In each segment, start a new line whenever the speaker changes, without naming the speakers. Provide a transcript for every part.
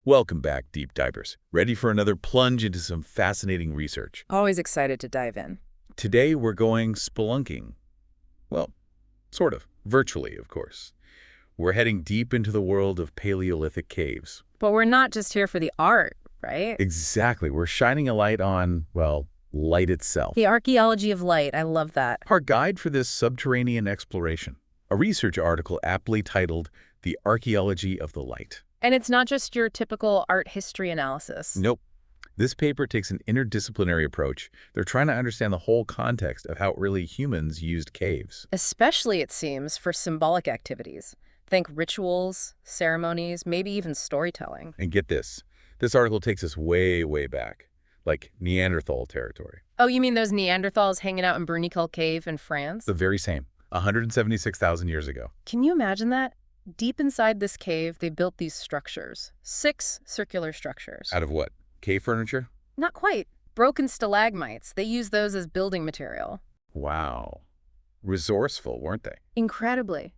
Welcome back, deep divers. Ready for another plunge into some fascinating research.
Always excited to dive in.
Today we're going spelunking. Well, sort of. Virtually, of course. We're heading deep into the world of Paleolithic caves.
But we're not just here for the art, right?
Exactly. We're shining a light on, well, light itself.
The archaeology of light. I love that.
Our guide for this subterranean exploration. A research article aptly titled The Archaeology of the Light.
And it's not just your typical art history analysis.
Nope. This paper takes an interdisciplinary approach. They're trying to understand the whole context of how early humans used caves.
Especially, it seems, for symbolic activities. Think rituals, ceremonies, maybe even storytelling.
And get this. This article takes us way, way back, like Neanderthal territory.
Oh, you mean those Neanderthals hanging out in Bruniquel Cave in France?
The very same. 176,000 years ago.
Can you imagine that? Deep inside this cave, they built these structures. 6 circular structures.
Out of what? Cave furniture?
Not quite. Broken stalagmites. They used those as building material.
Wow. Resourceful, weren't they?
Incredibly.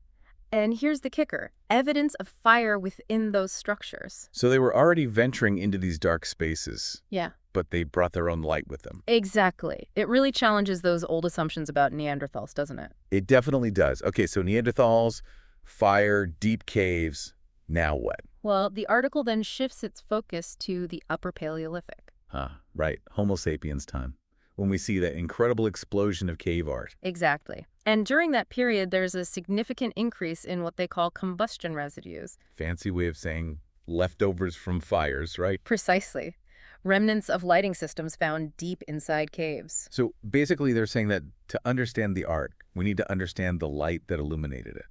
And here's the kicker. Evidence of fire within those structures.
So they were already venturing into these dark spaces.
Yeah.
But they brought their own light with them.
Exactly. It really challenges those old assumptions about Neanderthals, doesn't it?
It definitely does. Okay, so Neanderthals, fire, deep caves. Now what?
Well, the article then shifts its focus to the Upper Paleolithic.
Right. Homo sapiens time. When we see that incredible explosion of cave art.
Exactly. And during that period, there's a significant increase in what they call combustion residues.
Fancy way of saying leftovers from fires, right?
Precisely. Remnants of lighting systems found deep inside caves.
So basically they're saying that to understand the art, we need to understand the light that illuminated it.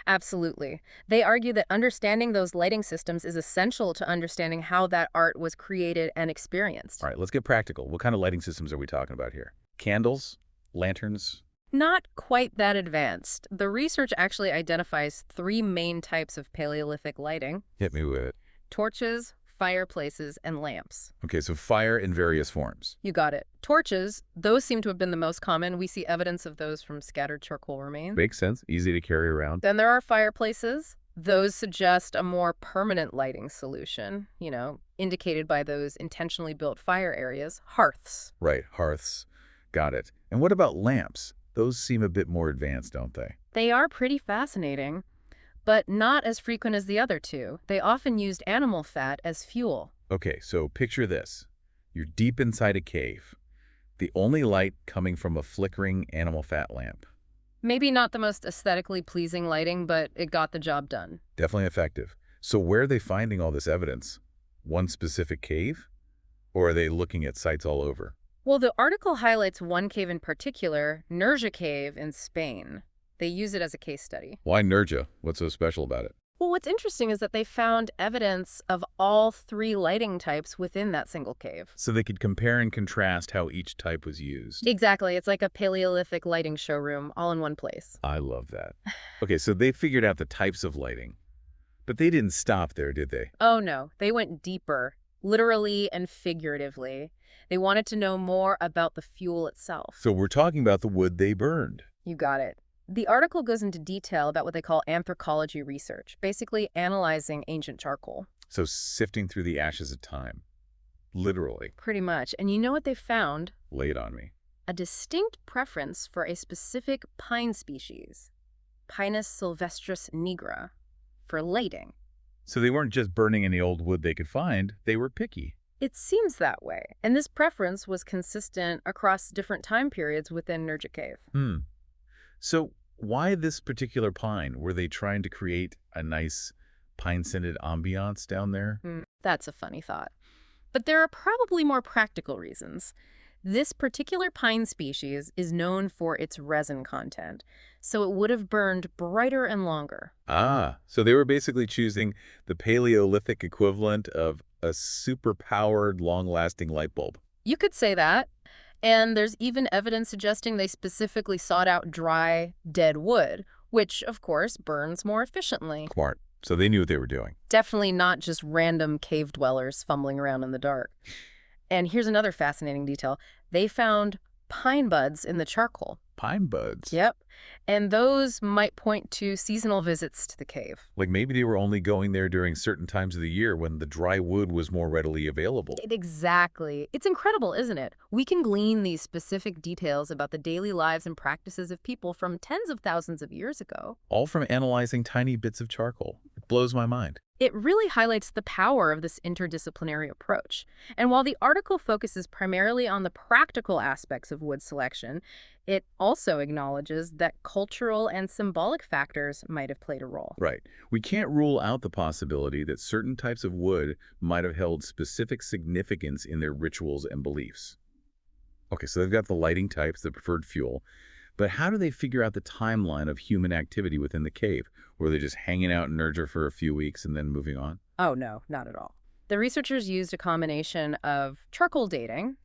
Absolutely. They argue that understanding those lighting systems is essential to understanding how that art was created and experienced.
All right, let's get practical. What kind of lighting systems are we talking about here? Candles? Lanterns?
Not quite that advanced. The research actually identifies 3 main types of Paleolithic lighting:
Hit me with it.
torches, fireplaces, and lamps.
Okay, so fire in various forms.
You got it. Torches, those seem to have been the most common. We see evidence of those from scattered charcoal remains.
Makes sense. Easy to carry around.
Then there are fireplaces. Those suggest a more permanent lighting solution, indicated by those intentionally built fire areas, hearths.
Right, hearths. Got it. And what about lamps? Those seem a bit more advanced, don't they?
They are pretty fascinating, but not as frequent as the other 2. They often used animal fat as fuel.
Okay, so picture this. You're deep inside a cave. The only light coming from a flickering animal fat lamp.
Maybe not the most aesthetically pleasing lighting, but it got the job done.
Definitely effective. So where are they finding all this evidence? One specific cave? Or are they looking at sites all over?
Well, the article highlights one cave in particular, Nerja Cave in Spain. They use it as a case study.
Why Nerja? What's so special about it?
Well, what's interesting is that they found evidence of all 3 lighting types within that single cave.
So they could compare and contrast how each type was used.
Exactly. It's like a Paleolithic lighting showroom all in one place.
I love that. Okay, so they figured out the types of lighting. But they didn't stop there, did they?
Oh, no. They went deeper, literally and figuratively. They wanted to know more about the fuel itself.
So we're talking about the wood they burned.
You got it. The article goes into detail about what they call anthropology research, basically analyzing ancient charcoal.
So sifting through the ashes of time. Literally.
Pretty much. And you know what they found?
Lay it on me.
A distinct preference for a specific pine species, Pinus sylvestris nigra, for lighting.
So they weren't just burning any old wood they could find, they were picky.
It seems that way. And this preference was consistent across different time periods within Nerja Cave.
So why this particular pine? Were they trying to create a nice pine-scented ambiance down there?
That's a funny thought. But there are probably more practical reasons. This particular pine species is known for its resin content, so it would have burned brighter and longer.
So they were basically choosing the Paleolithic equivalent of a super-powered, long-lasting light bulb.
You could say that. And there's even evidence suggesting they specifically sought out dry, dead wood, which, of course, burns more efficiently.
Smart. So they knew what they were doing.
Definitely not just random cave dwellers fumbling around in the dark. And here's another fascinating detail. They found pine buds in the charcoal.
Pine buds.
Yep. And those might point to seasonal visits to the cave.
Like maybe they were only going there during certain times of the year when the dry wood was more readily available.
Exactly. It's incredible, isn't it? We can glean these specific details about the daily lives and practices of people from tens of thousands of years ago.
All from analyzing tiny bits of charcoal. It blows my mind.
It really highlights the power of this interdisciplinary approach. And while the article focuses primarily on the practical aspects of wood selection, it also acknowledges that cultural and symbolic factors might have played a role.
Right. We can't rule out the possibility that certain types of wood might have held specific significance in their rituals and beliefs. Okay, so they've got the lighting types, the preferred fuel. But how do they figure out the timeline of human activity within the cave? Were they just hanging out in Nurja for a few weeks and then moving on?
Oh, no, not at all. The researchers used a combination of charcoal dating,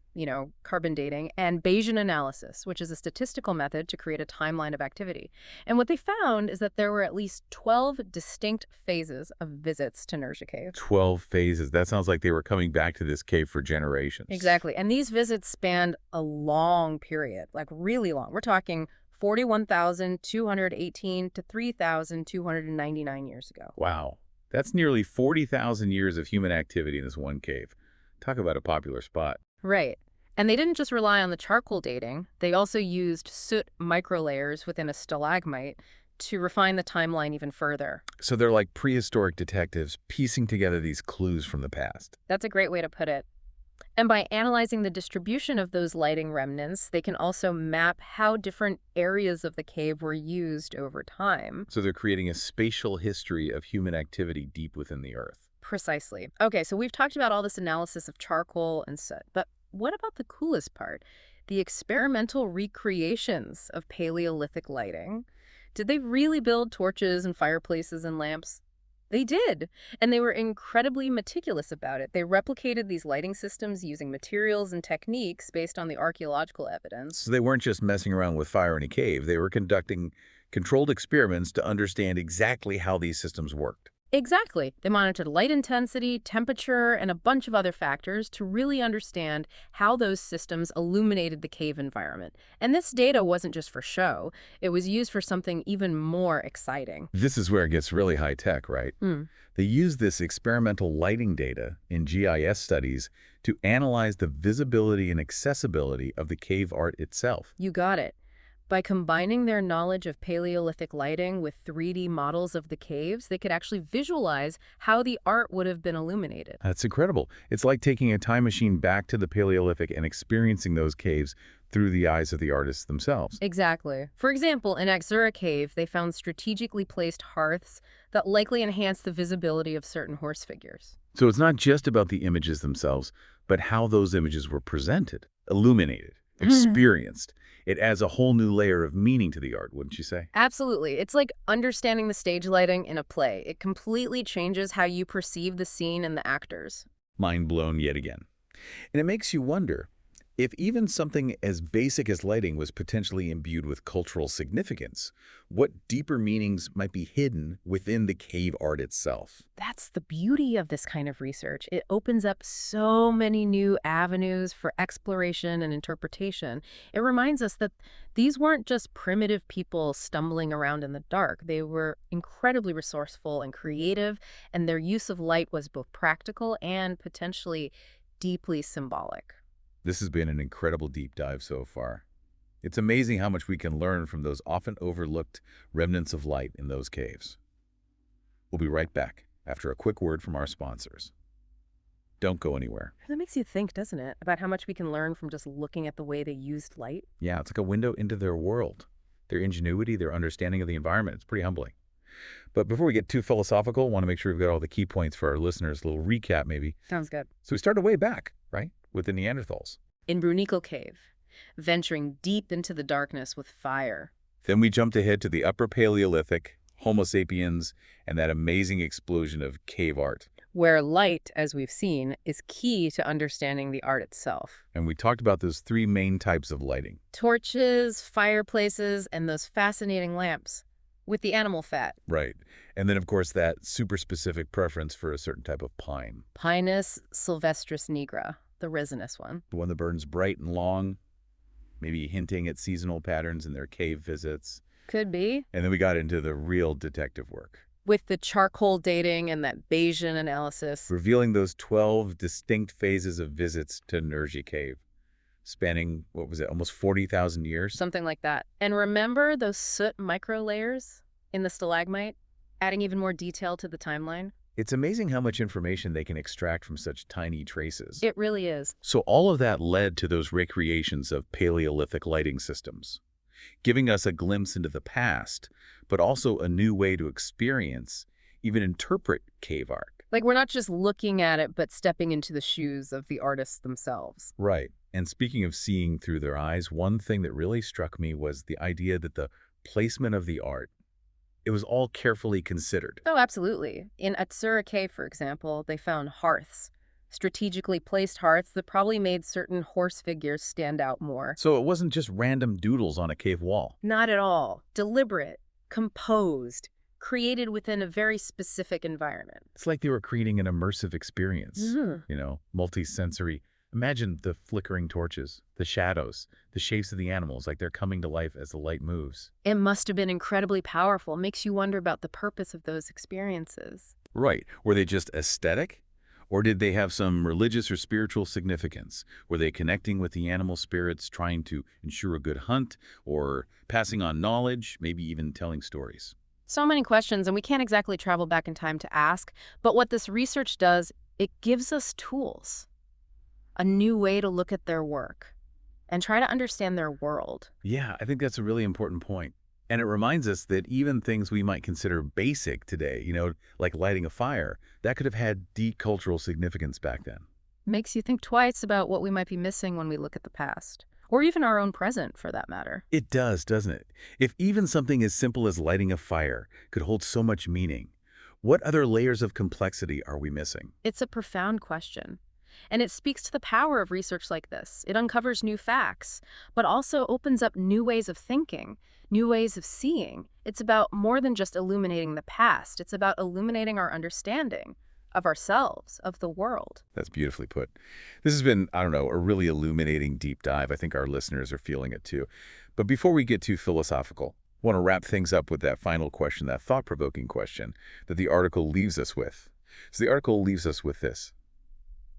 carbon dating, and Bayesian analysis, which is a statistical method to create a timeline of activity. And what they found is that there were at least 12 distinct phases of visits to Nurja Cave.
12 phases. That sounds like they were coming back to this cave for generations.
Exactly. And these visits spanned a long period, like really long. We're talking 41,218 to 3,299 years ago.
Wow. That's nearly 40,000 years of human activity in this one cave. Talk about a popular spot.
Right. And they didn't just rely on the charcoal dating. They also used soot microlayers within a stalagmite to refine the timeline even further.
So they're like prehistoric detectives piecing together these clues from the past.
That's a great way to put it. And by analyzing the distribution of those lighting remnants, they can also map how different areas of the cave were used over time.
So they're creating a spatial history of human activity deep within the earth.
Precisely. Okay, so we've talked about all this analysis of charcoal and soot, but what about the coolest part? The experimental recreations of Paleolithic lighting. Did they really build torches and fireplaces and lamps? They did, and they were incredibly meticulous about it. They replicated these lighting systems using materials and techniques based on the archaeological evidence.
So they weren't just messing around with fire in a cave. They were conducting controlled experiments to understand exactly how these systems worked.
Exactly. They monitored light intensity, temperature, and a bunch of other factors to really understand how those systems illuminated the cave environment. And this data wasn't just for show. It was used for something even more exciting.
This is where it gets really high tech, right? They use this experimental lighting data in GIS studies to analyze the visibility and accessibility of the cave art itself.
You got it. By combining their knowledge of Paleolithic lighting with 3D models of the caves, they could actually visualize how the art would have been illuminated.
That's incredible. It's like taking a time machine back to the Paleolithic and experiencing those caves through the eyes of the artists themselves.
Exactly. For example, in Axura Cave, they found strategically placed hearths that likely enhanced the visibility of certain horse figures.
So it's not just about the images themselves, but how those images were presented, illuminated, experienced. It adds a whole new layer of meaning to the art, wouldn't you say?
Absolutely. It's like understanding the stage lighting in a play. It completely changes how you perceive the scene and the actors.
Mind blown yet again. And it makes you wonder, if even something as basic as lighting was potentially imbued with cultural significance, what deeper meanings might be hidden within the cave art itself?
That's the beauty of this kind of research. It opens up so many new avenues for exploration and interpretation. It reminds us that these weren't just primitive people stumbling around in the dark. They were incredibly resourceful and creative, and their use of light was both practical and potentially deeply symbolic.
This has been an incredible deep dive so far. It's amazing how much we can learn from those often overlooked remnants of light in those caves. We'll be right back after a quick word from our sponsors. Don't go anywhere.
That makes you think, doesn't it, about how much we can learn from just looking at the way they used light?
Yeah, it's like a window into their world, their ingenuity, their understanding of the environment. It's pretty humbling. But before we get too philosophical, I want to make sure we've got all the key points for our listeners. A little recap, maybe.
Sounds good.
So we started way back, right, with the Neanderthals.
In Brunico Cave, venturing deep into the darkness with fire.
Then we jumped ahead to the Upper Paleolithic, Homo sapiens, and that amazing explosion of cave art.
Where light, as we've seen, is key to understanding the art itself.
And we talked about those three main types of lighting.
Torches, fireplaces, and those fascinating lamps with the animal fat.
Right. And then, of course, that super specific preference for a certain type of pine.
Pinus sylvestris nigra, the resinous one.
The one that burns bright and long. maybe hinting at seasonal patterns in their cave visits.
Could be.
And then we got into the real detective work,
With the charcoal dating and that Bayesian analysis.
revealing those 12 distinct phases of visits to Nerji Cave, spanning, what was it, almost 40,000 years?
Something like that. And remember those soot microlayers in the stalagmite, adding even more detail to the timeline?
It's amazing how much information they can extract from such tiny traces.
It really is.
So all of that led to those recreations of Paleolithic lighting systems, giving us a glimpse into the past, but also a new way to experience, even interpret cave art.
Like, we're not just looking at it, but stepping into the shoes of the artists themselves.
Right. And speaking of seeing through their eyes, one thing that really struck me was the idea that the placement of the art, it was all carefully considered.
Oh, absolutely. In Atsura Cave, for example, they found hearths, strategically placed hearths that probably made certain horse figures stand out more.
So it wasn't just random doodles on a cave wall.
Not at all. Deliberate, composed, created within a very specific environment.
It's like they were creating an immersive experience, multi-sensory. Imagine the flickering torches, the shadows, the shapes of the animals, like they're coming to life as the light moves.
It must have been incredibly powerful. Makes you wonder about the purpose of those experiences.
Right. Were they just aesthetic? Or did they have some religious or spiritual significance? Were they connecting with the animal spirits, trying to ensure a good hunt, or passing on knowledge, maybe even telling stories?
So many questions, and we can't exactly travel back in time to ask. But what this research does, it gives us tools, a new way to look at their work and try to understand their world.
Yeah, I think that's a really important point. And it reminds us that even things we might consider basic today, like lighting a fire, that could have had deep cultural significance back then.
Makes you think twice about what we might be missing when we look at the past, or even our own present, for that matter.
It does, doesn't it? If even something as simple as lighting a fire could hold so much meaning, what other layers of complexity are we missing?
It's a profound question. And it speaks to the power of research like this. It uncovers new facts, but also opens up new ways of thinking, new ways of seeing. It's about more than just illuminating the past. It's about illuminating our understanding of ourselves, of the world.
That's beautifully put. This has been, a really illuminating deep dive. I think our listeners are feeling it too. But before we get too philosophical, I want to wrap things up with that final question, that thought-provoking question that the article leaves us with. So the article leaves us with this.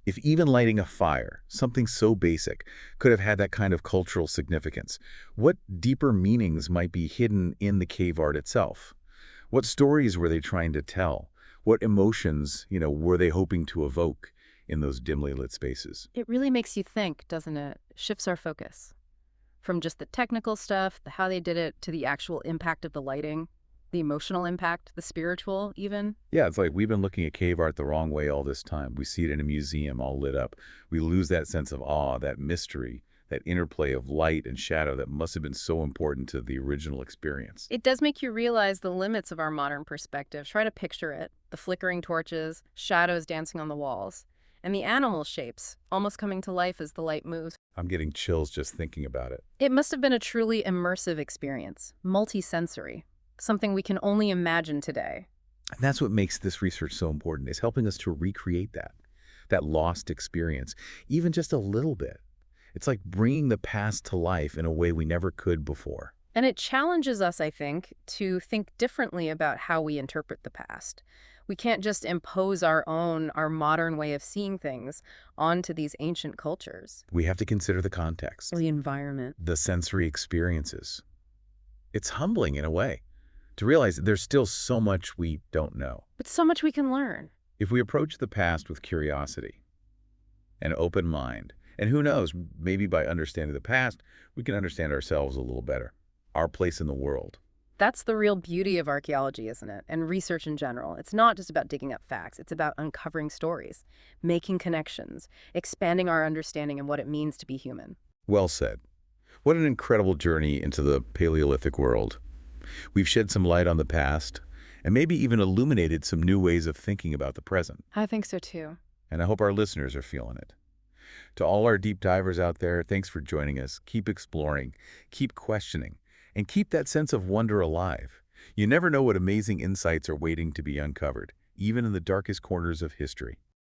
If even lighting a fire, something so basic, could have had that kind of cultural significance, what deeper meanings might be hidden in the cave art itself? What stories were they trying to tell? What emotions, were they hoping to evoke in those dimly lit spaces?
It really makes you think, doesn't it? Shifts our focus from just the technical stuff, the how they did it, to the actual impact of the lighting, the emotional impact, the spiritual even.
Yeah, it's like we've been looking at cave art the wrong way all this time. We see it in a museum all lit up. We lose that sense of awe, that mystery, that interplay of light and shadow that must have been so important to the original experience.
It does make you realize the limits of our modern perspective. Try to picture it. The flickering torches, shadows dancing on the walls, and the animal shapes almost coming to life as the light moves.
I'm getting chills just thinking about it.
It must have been a truly immersive experience, multi-sensory, something we can only imagine today.
And that's what makes this research so important, is helping us to recreate that lost experience, even just a little bit. It's like bringing the past to life in a way we never could before.
And it challenges us, I think, to think differently about how we interpret the past. We can't just impose our modern way of seeing things onto these ancient cultures.
We have to consider the context,
The environment.
the sensory experiences. It's humbling in a way to realize that there's still so much we don't know.
But so much we can learn.
If we approach the past with curiosity, an open mind, and who knows, maybe by understanding the past, we can understand ourselves a little better, our place in the world.
That's the real beauty of archaeology, isn't it? And research in general. It's not just about digging up facts. It's about uncovering stories, making connections, expanding our understanding of what it means to be human.
Well said. What an incredible journey into the Paleolithic world. We've shed some light on the past, and maybe even illuminated some new ways of thinking about the present.
I think so too.
And I hope our listeners are feeling it. To all our deep divers out there, thanks for joining us. Keep exploring, keep questioning, and keep that sense of wonder alive. You never know what amazing insights are waiting to be uncovered, even in the darkest corners of history.